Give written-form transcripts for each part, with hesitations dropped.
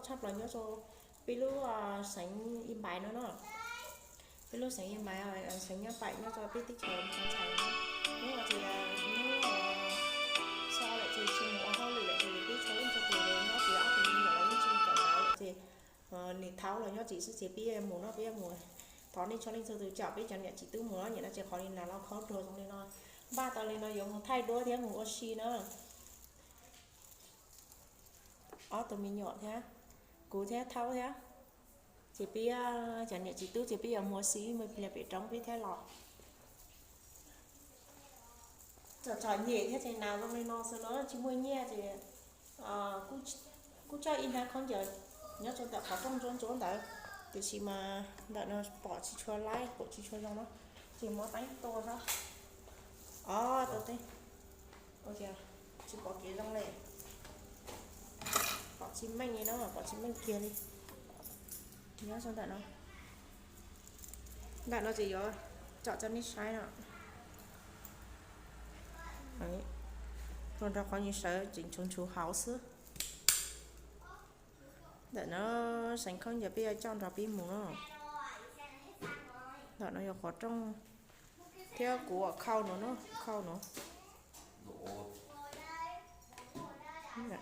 chắp là nhớ cho ví dụ sánh im bài nó ví dụ sánh im bài rồi sánh nhá bài nó cho biết tích hợp sáng chảy nếu mà chỉ là nếu so lại thì chỉ một hoa lại thì biết số cho từ nó chỉ áp thì như là những chuyện cả lại thì nị tháo là nó chỉ biết mù nó biết mù tháo đi cho nên từ chợ biết chẳng nhẹ chỉ tứ mù nó nhẹ nó chỉ khó nên là nó khó rồi xong nên nó ba tao lên nó dùng thay đổi thế mù oxy nữa tụi mình nhọn thế cú thế tháo thế chỉ biết chẳng nhẹ chỉ tứ chỉ biết ở mùa xí mới là bị trống biết thế lọ trò nhẹ thế thì nào trong nó sau đó chỉ mua nhẹ thì cú chơi in ha không giờ nhớ cho ta khó trong chỗ đấy thì chỉ mà đợi nó bỏ chỉ cho lái bỏ chỉ cho trong nó chỉ mua bánh to đó tôi thấy ok chỉ bỏ kia trong này bỏ chim manh này nó bỏ chim manh kia đi nhớ cho đợi nó gì rồi chọn cho nít sai nào đấy còn ra có như sợ chỉnh chung chú háo xứ để nó sánh không giờ bây giờ chọn ra pin mù nó đợi nó khó trong theo của khâu nó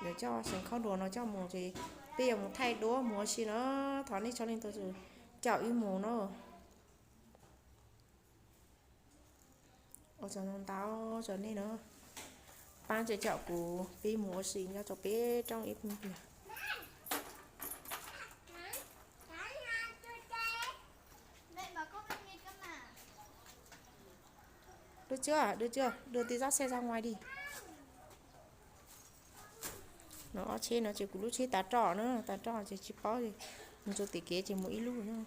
để cho sánh không đồ nó cho mù thì bây giờ một thay đũa mùa xí nó thoáng đi cho nên tôi rồi chảo y mù nó cho nó tao cho nên nó ban chơi chảo của pi mùa xí nha cho bé trong ít đưa chưa đưa tí dắt xe ra ngoài đi nó trên nó chỉ của lúc chế tá trọ nữa tá trọ chỉ bao gì mình cho tí kế chỉ mỗi lúc nữa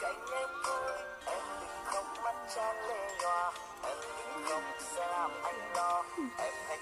cạnh em thôi, em đừng khóc mắt chan lệ nhòa, em đừng khóc sẽ làm anh lo, em hãy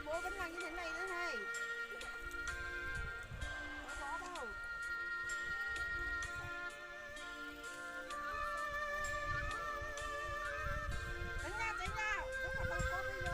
bố vẫn là như thế này nữa này. Có đâu. Tránh ra, rất là đâu có bây giờ.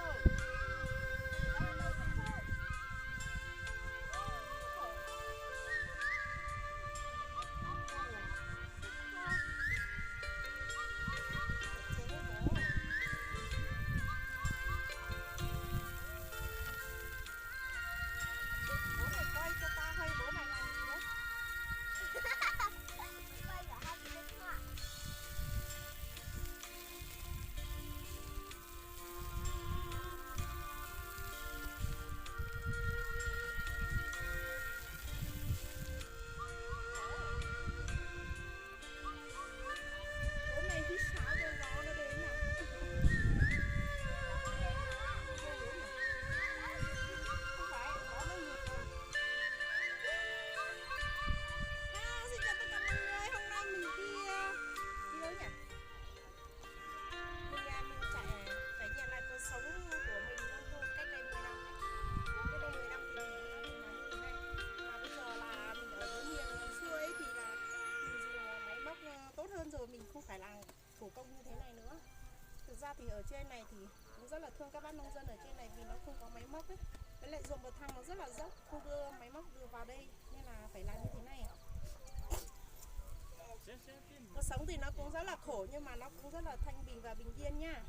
ra thì ở trên này thì cũng rất là thương các bác nông dân ở trên này vì nó không có máy móc ấy. Với lại ruộng bậc thang nó rất là dốc, không đưa máy móc đưa vào đây nên là phải làm như thế này. Cuộc sống thì nó cũng rất là khổ nhưng mà nó cũng rất là thanh bình và bình yên nha.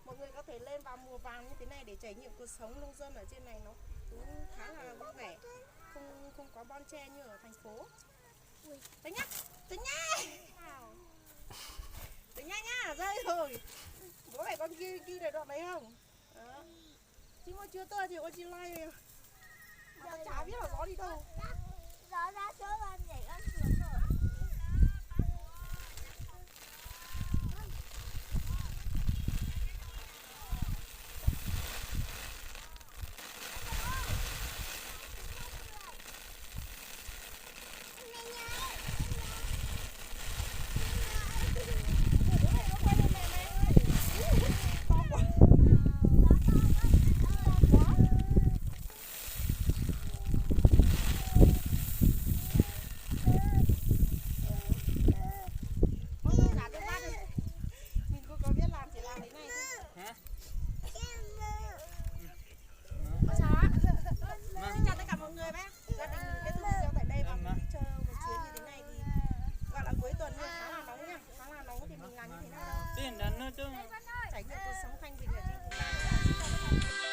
Mọi người có thể lên vào mùa vàng như thế này để trải nghiệm cuộc sống nông dân ở trên này, nó cũng khá là vui vẻ, không có bon chen như ở thành phố. Tính nhá, tính nhá, tính nhá nhá, rơi rồi. Bố mẹ con ghi được đoạn đấy không? Đó. Chứ mà chưa tới thì con chỉ like mà chả biết là gió đi đâu. Gió ra chỗ con nhảy con xuống rồi. Trải nghiệm cuộc sống thanh bình ở trên vùng làng.